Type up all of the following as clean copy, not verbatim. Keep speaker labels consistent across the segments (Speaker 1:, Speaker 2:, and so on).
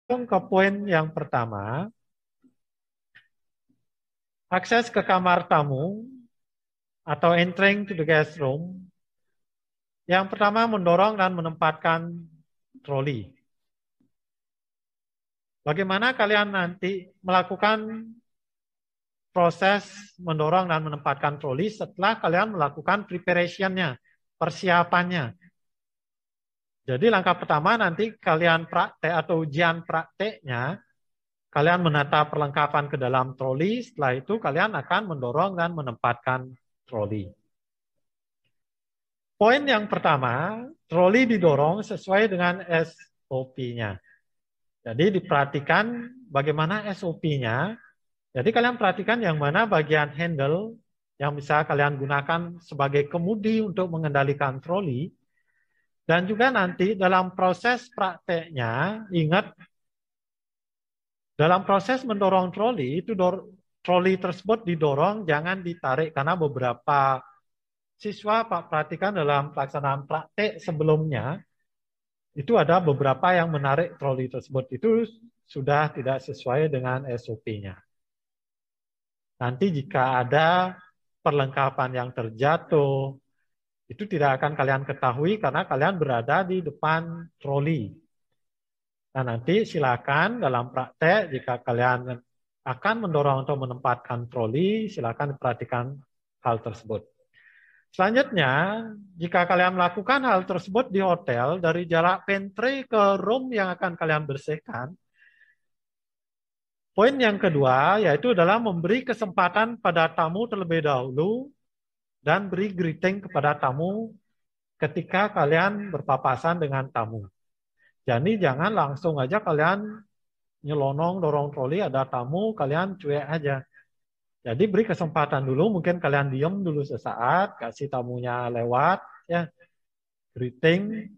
Speaker 1: Langsung ke poin yang pertama, akses ke kamar tamu atau entering to the guest room. Yang pertama mendorong dan menempatkan troli. Bagaimana kalian nanti melakukan proses mendorong dan menempatkan troli setelah kalian melakukan preparation-nya, persiapannya. Jadi langkah pertama nanti kalian praktek atau ujian prakteknya, kalian menata perlengkapan ke dalam troli, setelah itu kalian akan mendorong dan menempatkan troli. Poin yang pertama, troli didorong sesuai dengan SOP-nya. Jadi diperhatikan bagaimana SOP-nya. Jadi kalian perhatikan yang mana bagian handle yang bisa kalian gunakan sebagai kemudi untuk mengendalikan troli. Dan juga nanti dalam proses prakteknya, ingat dalam proses mendorong troli, itu troli tersebut didorong, jangan ditarik. Karena beberapa siswa Pak perhatikan dalam pelaksanaan praktek sebelumnya, itu ada beberapa yang menarik troli tersebut. Itu sudah tidak sesuai dengan SOP-nya. Nanti jika ada perlengkapan yang terjatuh, itu tidak akan kalian ketahui karena kalian berada di depan troli. Nah, nanti silakan dalam praktek jika kalian akan mendorong untuk menempatkan troli, silakan perhatikan hal tersebut. Selanjutnya, jika kalian melakukan hal tersebut di hotel, dari jarak pantry ke room yang akan kalian bersihkan, poin yang kedua yaitu adalah memberi kesempatan pada tamu terlebih dahulu dan beri greeting kepada tamu ketika kalian berpapasan dengan tamu. Jadi jangan langsung aja kalian nyelonong, dorong troli, ada tamu, kalian cuek aja. Jadi beri kesempatan dulu, mungkin kalian diem dulu sesaat, kasih tamunya lewat, ya, greeting.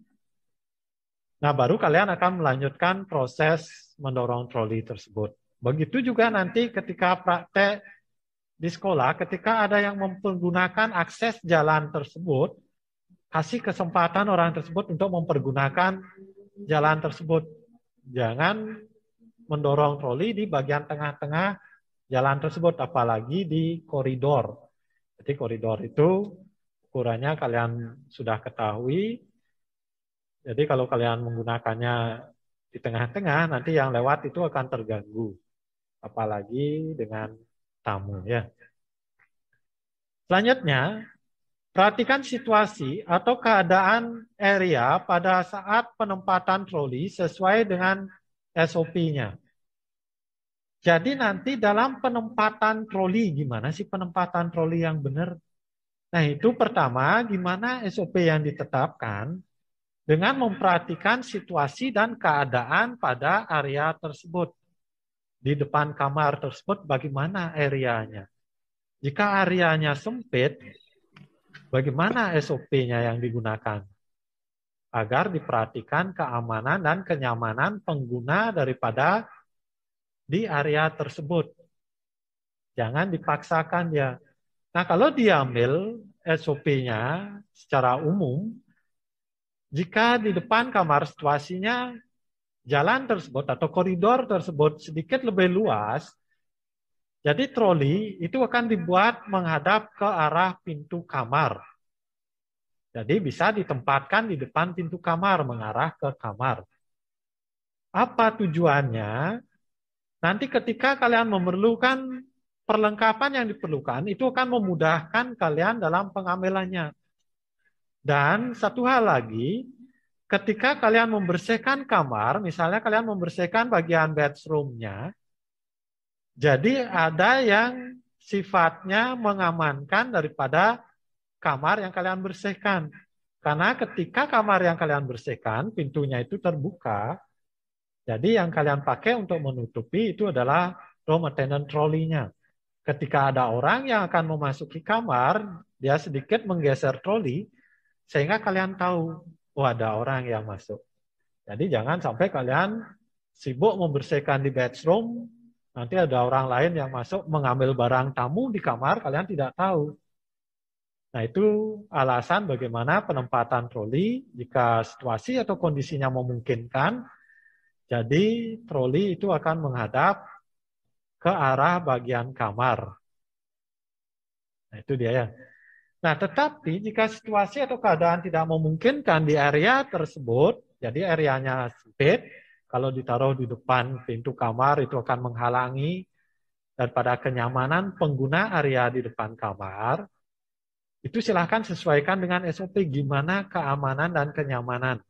Speaker 1: Nah, baru kalian akan melanjutkan proses mendorong troli tersebut. Begitu juga nanti ketika praktek di sekolah, ketika ada yang mempergunakan akses jalan tersebut, kasih kesempatan orang tersebut untuk mempergunakan jalan tersebut. Jangan mendorong troli di bagian tengah-tengah jalan tersebut, apalagi di koridor. Jadi koridor itu ukurannya kalian sudah ketahui. Jadi kalau kalian menggunakannya di tengah-tengah, nanti yang lewat itu akan terganggu. Apalagi dengan tamu, ya. Selanjutnya, perhatikan situasi atau keadaan area pada saat penempatan troli sesuai dengan SOP-nya. Jadi nanti dalam penempatan troli, gimana sih penempatan troli yang benar? Nah itu pertama, gimana SOP yang ditetapkan dengan memperhatikan situasi dan keadaan pada area tersebut. Di depan kamar tersebut bagaimana areanya? Jika areanya sempit, bagaimana SOP-nya yang digunakan? Agar diperhatikan keamanan dan kenyamanan pengguna daripada di area tersebut. Jangan dipaksakan ya. Nah, kalau diambil SOP-nya secara umum, jika di depan kamar situasinya jalan tersebut atau koridor tersebut sedikit lebih luas, jadi troli itu akan dibuat menghadap ke arah pintu kamar. Jadi bisa ditempatkan di depan pintu kamar, mengarah ke kamar. Apa tujuannya? Nanti ketika kalian memerlukan perlengkapan yang diperlukan, itu akan memudahkan kalian dalam pengambilannya. Dan satu hal lagi, ketika kalian membersihkan kamar, misalnya kalian membersihkan bagian bedroom-nya, jadi ada yang sifatnya mengamankan daripada kamar yang kalian bersihkan. Karena ketika kamar yang kalian bersihkan, pintunya itu terbuka, jadi yang kalian pakai untuk menutupi itu adalah room attendant trolley-nya. Ketika ada orang yang akan memasuki kamar, dia sedikit menggeser troli, sehingga kalian tahu, oh ada orang yang masuk. Jadi jangan sampai kalian sibuk membersihkan di bedroom, nanti ada orang lain yang masuk mengambil barang tamu di kamar, kalian tidak tahu. Nah itu alasan bagaimana penempatan troli, jika situasi atau kondisinya memungkinkan, Jadi troli itu akan menghadap ke arah bagian kamar. Nah, itu dia ya. Nah, tetapi jika situasi atau keadaan tidak memungkinkan di area tersebut, jadi areanya sempit, kalau ditaruh di depan pintu kamar itu akan menghalangi daripada kenyamanan pengguna area di depan kamar, itu silahkan sesuaikan dengan SOP gimana keamanan dan kenyamanan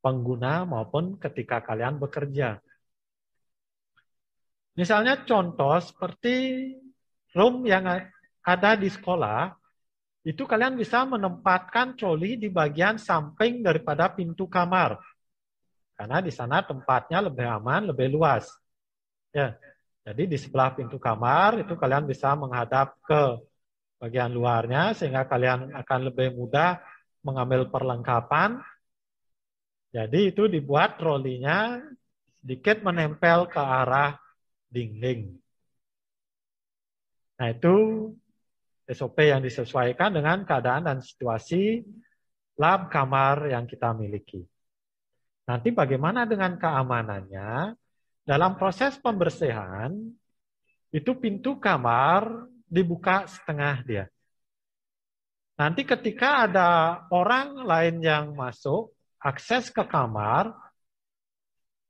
Speaker 1: pengguna maupun ketika kalian bekerja. Misalnya contoh seperti room yang ada di sekolah, itu kalian bisa menempatkan troli di bagian samping daripada pintu kamar. Karena di sana tempatnya lebih aman, lebih luas. Ya. Jadi di sebelah pintu kamar itu kalian bisa menghadap ke bagian luarnya sehingga kalian akan lebih mudah mengambil perlengkapan. Jadi itu dibuat trolinya sedikit menempel ke arah dinding. Nah itu SOP yang disesuaikan dengan keadaan dan situasi lab kamar yang kita miliki. Nanti bagaimana dengan keamanannya? Dalam proses pembersihan, itu pintu kamar dibuka setengah dia. Nanti ketika ada orang lain yang masuk, akses ke kamar,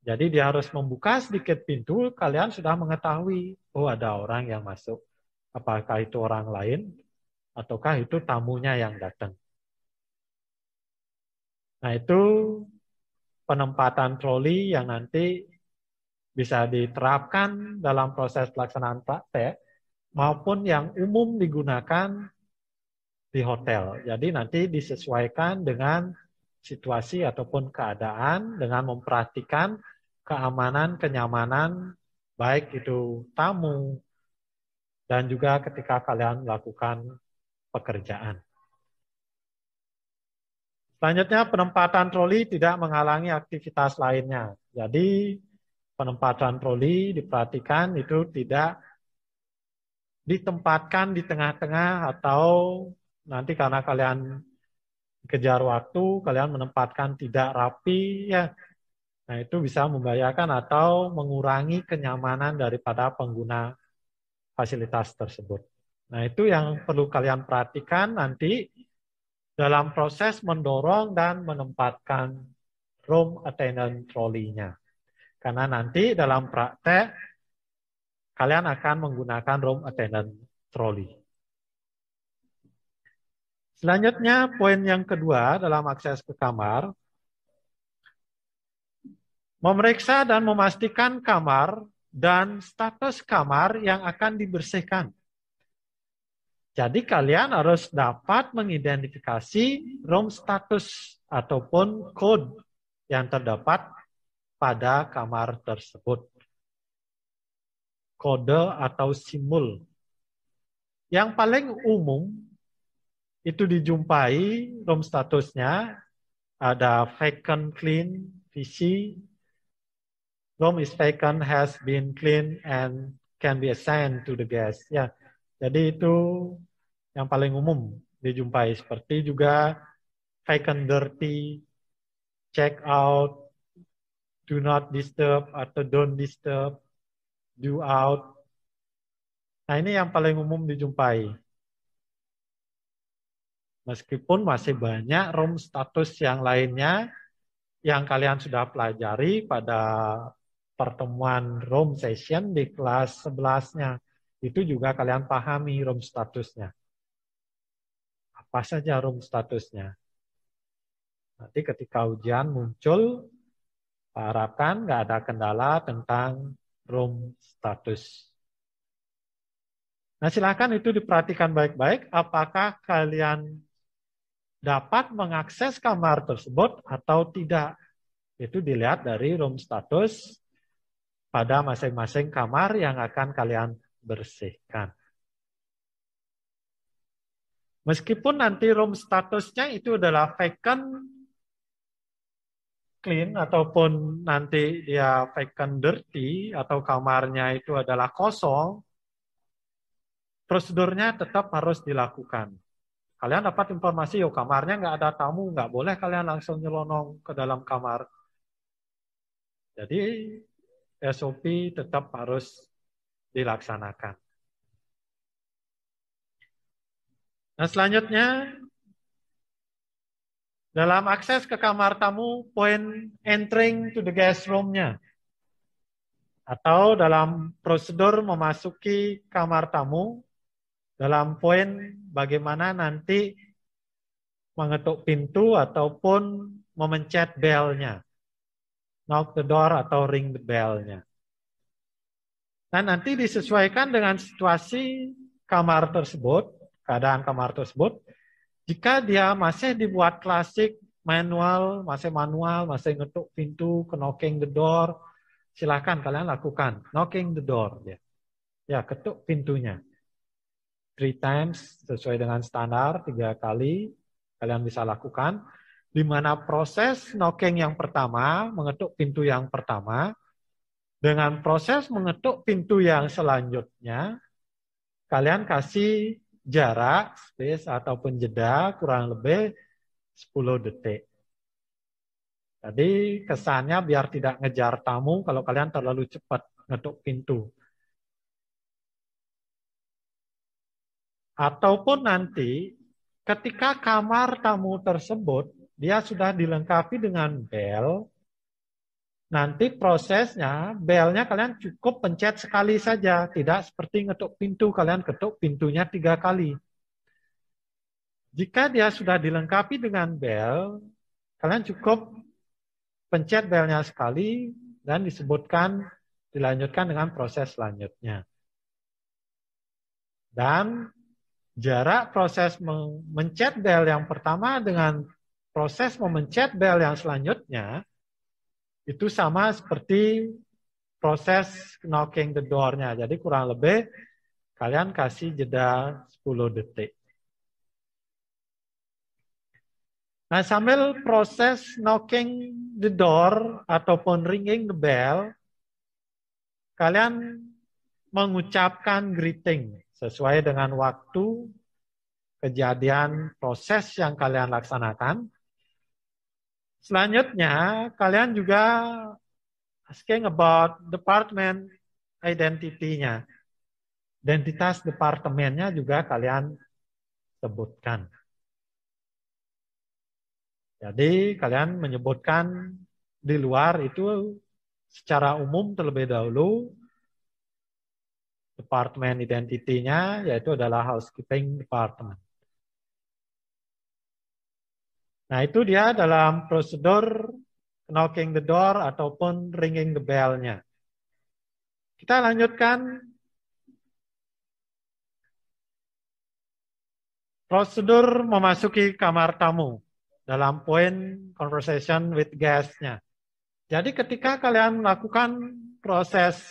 Speaker 1: jadi dia harus membuka sedikit pintu, kalian sudah mengetahui, oh ada orang yang masuk. Apakah itu orang lain, ataukah itu tamunya yang datang. Nah itu penempatan troli yang nanti bisa diterapkan dalam proses pelaksanaan praktek maupun yang umum digunakan di hotel. Jadi nanti disesuaikan dengan situasi ataupun keadaan dengan memperhatikan keamanan, kenyamanan, baik itu tamu dan juga ketika kalian melakukan pekerjaan. Selanjutnya penempatan troli tidak menghalangi aktivitas lainnya. Jadi penempatan troli diperhatikan itu tidak ditempatkan di tengah-tengah atau nanti karena kalian kejar waktu, kalian menempatkan tidak rapi, ya. Nah itu bisa membahayakan atau mengurangi kenyamanan daripada pengguna fasilitas tersebut. Nah itu yang perlu kalian perhatikan nanti dalam proses mendorong dan menempatkan room attendant trolley-nya. Karena nanti dalam praktek kalian akan menggunakan room attendant trolley. Selanjutnya poin yang kedua dalam akses ke kamar, memeriksa dan memastikan kamar dan status kamar yang akan dibersihkan. Jadi kalian harus dapat mengidentifikasi room status ataupun code yang terdapat pada kamar tersebut. Kode atau simbol. Yang paling umum itu dijumpai room statusnya ada vacant clean, VC, room is vacant, has been cleaned and can be assigned to the guest. Ya, jadi itu yang paling umum dijumpai. Seperti juga vacant dirty, check out, do not disturb atau don't disturb, do out. Nah ini yang paling umum dijumpai. Meskipun masih banyak room status yang lainnya yang kalian sudah pelajari pada pertemuan room session di kelas 11-nya. Itu juga kalian pahami room statusnya. Apa saja room statusnya? Nanti ketika ujian muncul, harapkan nggak ada kendala tentang room status. Nah silakan itu diperhatikan baik-baik. Apakah kalian dapat mengakses kamar tersebut atau tidak? Itu dilihat dari room status pada masing-masing kamar yang akan kalian bersihkan. Meskipun nanti room statusnya itu adalah vacant clean ataupun nanti dia vacant dirty atau kamarnya itu adalah kosong, prosedurnya tetap harus dilakukan. Kalian dapat informasi, oh kamarnya nggak ada tamu, nggak boleh kalian langsung nyelonong ke dalam kamar. Jadi SOP tetap harus dilaksanakan. Nah, selanjutnya dalam akses ke kamar tamu, point entering to the guest room-nya. Atau dalam prosedur memasuki kamar tamu, dalam poin bagaimana nanti mengetuk pintu ataupun memencet bell-nya. Knock the door atau ring the bell-nya. Nah, nanti disesuaikan dengan situasi kamar tersebut, keadaan kamar tersebut. Jika dia masih dibuat klasik, manual, masih ngetuk pintu, knocking the door, silakan kalian lakukan. Knocking the door. Ya, ketuk pintunya. 3 times, sesuai dengan standar, 3 kali, kalian bisa lakukan. Di mana proses knocking yang pertama, mengetuk pintu yang pertama, dengan proses mengetuk pintu yang selanjutnya, kalian kasih jarak, space ataupun jeda kurang lebih 10 detik. Jadi kesannya biar tidak ngejar tamu kalau kalian terlalu cepat ngetuk pintu. Ataupun nanti ketika kamar tamu tersebut dia sudah dilengkapi dengan bel, nanti prosesnya, belnya kalian cukup pencet sekali saja. Tidak seperti ngetuk pintu, kalian ketuk pintunya 3 kali. Jika dia sudah dilengkapi dengan bel, kalian cukup pencet belnya sekali dan dilanjutkan dengan proses selanjutnya. Dan jarak proses memencet bel yang pertama dengan proses memencet bel yang selanjutnya, itu sama seperti proses knocking the door-nya. Jadi kurang lebih kalian kasih jeda 10 detik. Nah, sambil proses knocking the door ataupun ringing the bell, kalian mengucapkan greeting sesuai dengan waktu kejadian proses yang kalian laksanakan. Selanjutnya, kalian juga asking about department identity-nya. Identitas departemennya juga kalian sebutkan. Jadi kalian menyebutkan di luar itu secara umum terlebih dahulu departemen identitinya yaitu adalah housekeeping department. Nah, itu dia dalam prosedur knocking the door ataupun ringing the bell-nya. Kita lanjutkan prosedur memasuki kamar tamu dalam poin conversation with guest-nya. Jadi ketika kalian melakukan proses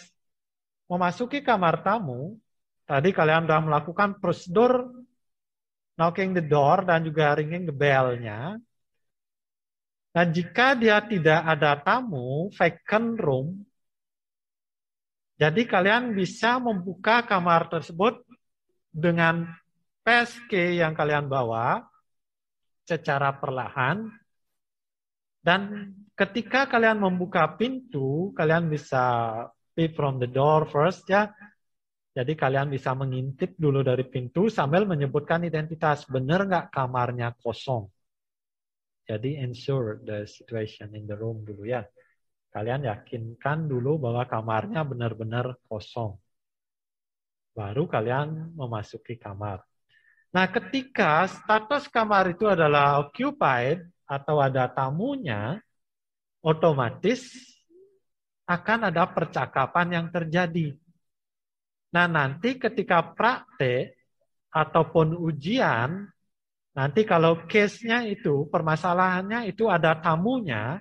Speaker 1: memasuki kamar tamu, tadi kalian sudah melakukan prosedur knocking the door dan juga ringing the bell-nya. Dan jika dia tidak ada tamu, vacant room, jadi kalian bisa membuka kamar tersebut dengan passkey yang kalian bawa secara perlahan. Dan ketika kalian membuka pintu, kalian bisa peep from the door first ya. Jadi kalian bisa mengintip dulu dari pintu sambil menyebutkan identitas. Benar nggak kamarnya kosong? Jadi ensure the situation in the room dulu ya. Kalian yakinkan dulu bahwa kamarnya benar-benar kosong. Baru kalian memasuki kamar. Nah, ketika status kamar itu adalah occupied atau ada tamunya, otomatis akan ada percakapan yang terjadi. Nah, nanti ketika praktek ataupun ujian, nanti kalau case-nya itu, permasalahannya itu ada tamunya,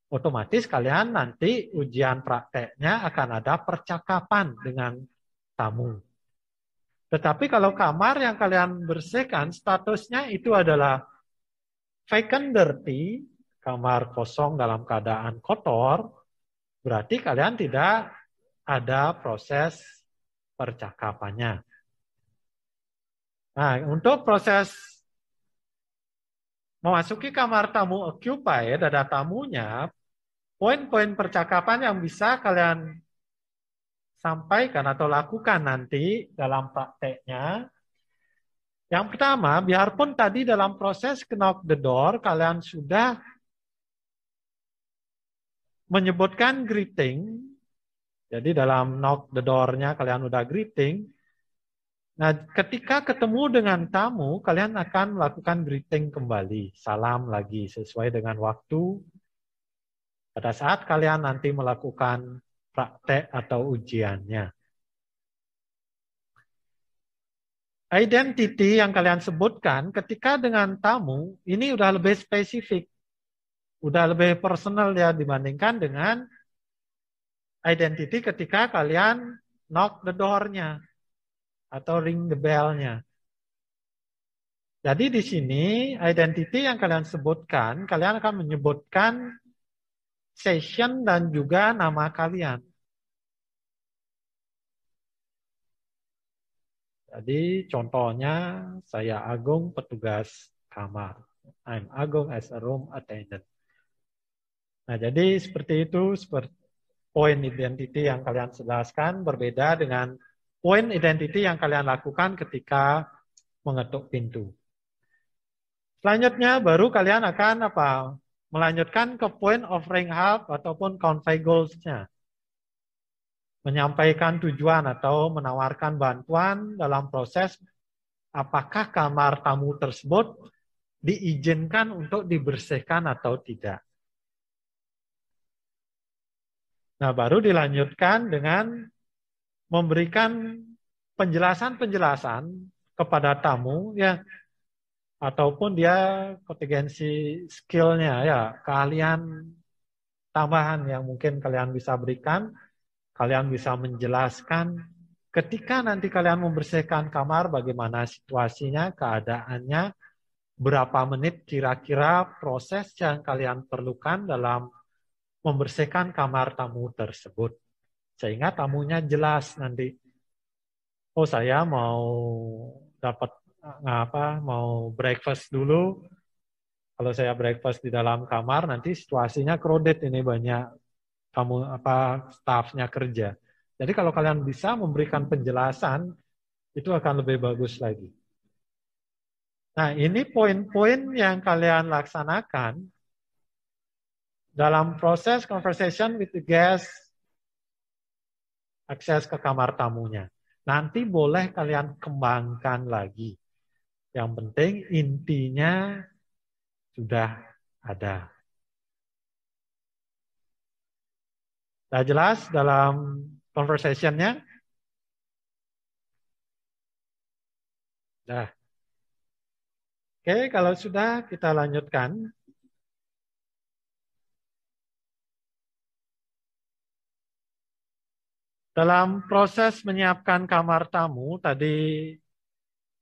Speaker 1: otomatis kalian nanti ujian prakteknya akan ada percakapan dengan tamu. Tetapi kalau kamar yang kalian bersihkan, statusnya itu adalah vacant dirty, kamar kosong dalam keadaan kotor, berarti kalian tidak ada proses percakapannya. Nah, untuk proses memasuki kamar tamu occupied, ada tamunya, poin-poin percakapan yang bisa kalian sampaikan atau lakukan nanti dalam prakteknya. Yang pertama, biarpun tadi dalam proses knock the door, kalian sudah menyebutkan greeting, jadi dalam knock the door-nya kalian udah greeting. Nah, ketika ketemu dengan tamu, kalian akan melakukan greeting kembali, salam lagi sesuai dengan waktu. Pada saat kalian nanti melakukan praktek atau ujiannya. Identity yang kalian sebutkan ketika dengan tamu, ini udah lebih spesifik. Udah lebih personal ya dibandingkan dengan identity ketika kalian knock the door-nya atau ring the bell-nya. Jadi di sini identity yang kalian sebutkan, kalian akan menyebutkan session dan juga nama kalian. Jadi contohnya saya Agung, petugas kamar. I'm Agung as a room attendant. Nah, jadi seperti itu, seperti poin identity yang kalian jelaskan berbeda dengan poin identity yang kalian lakukan ketika mengetuk pintu. Selanjutnya baru kalian akan melanjutkan ke point of ring help ataupun convey goals-nya. Menyampaikan tujuan atau menawarkan bantuan dalam proses apakah kamar tamu tersebut diizinkan untuk dibersihkan atau tidak. Nah, baru dilanjutkan dengan memberikan penjelasan-penjelasan kepada tamu ya, ataupun dia kompetensi skill-nya ya, keahlian tambahan yang mungkin kalian bisa berikan. Kalian bisa menjelaskan ketika nanti kalian membersihkan kamar bagaimana situasinya, keadaannya, berapa menit kira-kira proses yang kalian perlukan dalam membersihkan kamar tamu tersebut. Sehingga tamunya jelas nanti, oh saya mau dapat mau breakfast dulu. Kalau saya breakfast di dalam kamar nanti situasinya crowded, ini banyak kamu stafnya kerja. Jadi kalau kalian bisa memberikan penjelasan, itu akan lebih bagus lagi. Nah, ini poin-poin yang kalian laksanakan dalam proses conversation with the guest, akses ke kamar tamunya. Nanti boleh kalian kembangkan lagi. Yang penting intinya sudah ada. Sudah jelas dalam conversation-nya? Nah, oke, kalau sudah kita lanjutkan. Dalam proses menyiapkan kamar tamu, tadi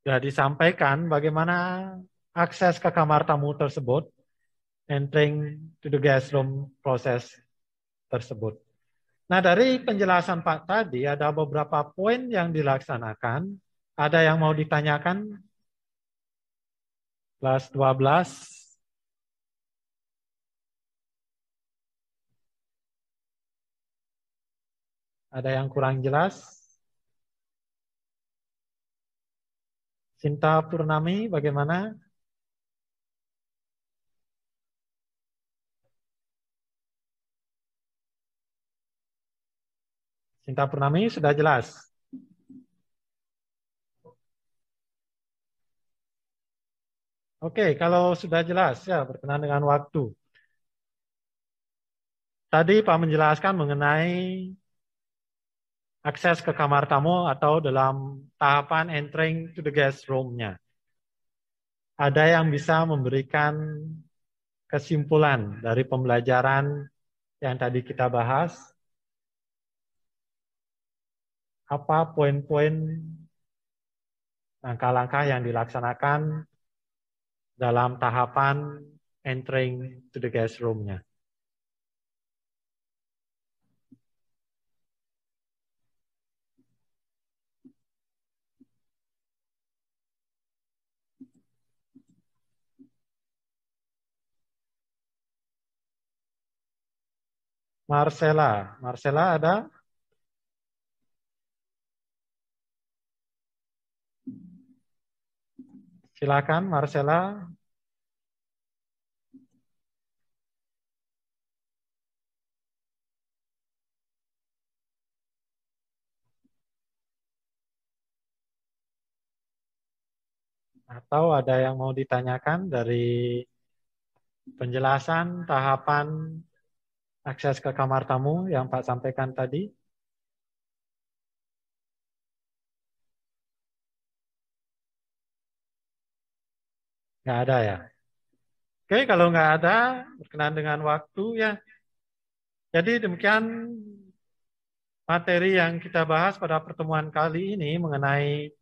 Speaker 1: sudah disampaikan bagaimana akses ke kamar tamu tersebut, entering to the guest room proses tersebut. Nah, dari penjelasan Pak tadi ada beberapa poin yang dilaksanakan. Ada yang mau ditanyakan? Kelas 12. Ada yang kurang jelas? Sinta Purnami bagaimana? Sinta Purnami sudah jelas? Oke, kalau sudah jelas ya berkenaan dengan waktu. Tadi Pak menjelaskan mengenai akses ke kamar tamu atau dalam tahapan entering to the guest room-nya. Ada yang bisa memberikan kesimpulan dari pembelajaran yang tadi kita bahas? Apa poin-poin langkah-langkah yang dilaksanakan dalam tahapan entering to the guest room-nya? Marcella. Marcella ada? Silakan Marcella. Atau ada yang mau ditanyakan dari penjelasan tahapan akses ke kamar tamu yang Pak sampaikan tadi? Nggak ada ya? Oke, kalau nggak ada, berkenaan dengan waktu ya. Jadi demikian materi yang kita bahas pada pertemuan kali ini mengenai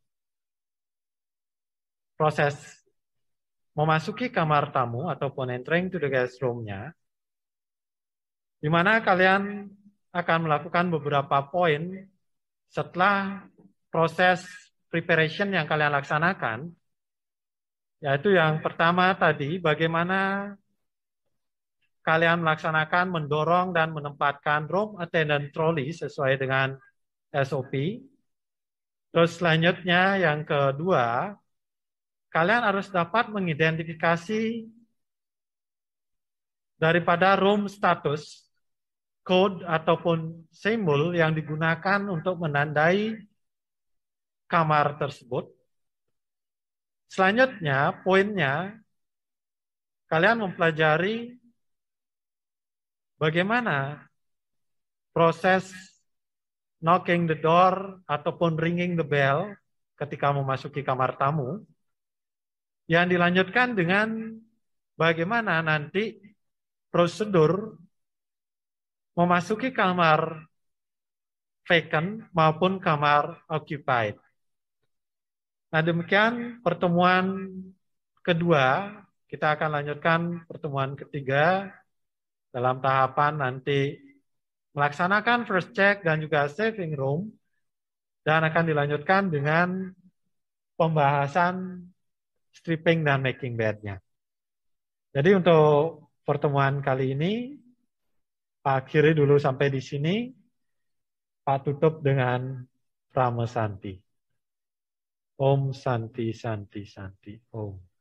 Speaker 1: proses memasuki kamar tamu ataupun entering to the guest room-nya, di mana kalian akan melakukan beberapa poin setelah proses preparation yang kalian laksanakan, yaitu yang pertama tadi, bagaimana kalian melaksanakan mendorong dan menempatkan room attendant trolley sesuai dengan SOP. Terus selanjutnya yang kedua, kalian harus dapat mengidentifikasi daripada room status, code ataupun simbol yang digunakan untuk menandai kamar tersebut. Selanjutnya, poinnya, kalian mempelajari bagaimana proses knocking the door ataupun ringing the bell ketika memasuki kamar tamu, yang dilanjutkan dengan bagaimana nanti prosedur memasuki kamar vacant maupun kamar occupied. Nah, demikian pertemuan kedua. Kita akan lanjutkan pertemuan ketiga dalam tahapan nanti melaksanakan first check dan juga saving room, dan akan dilanjutkan dengan pembahasan stripping dan making bed-nya. Jadi untuk pertemuan kali ini, Pak akhiri dulu sampai di sini. Pak tutup dengan Prama Santi. Om Santi Santi Santi Om.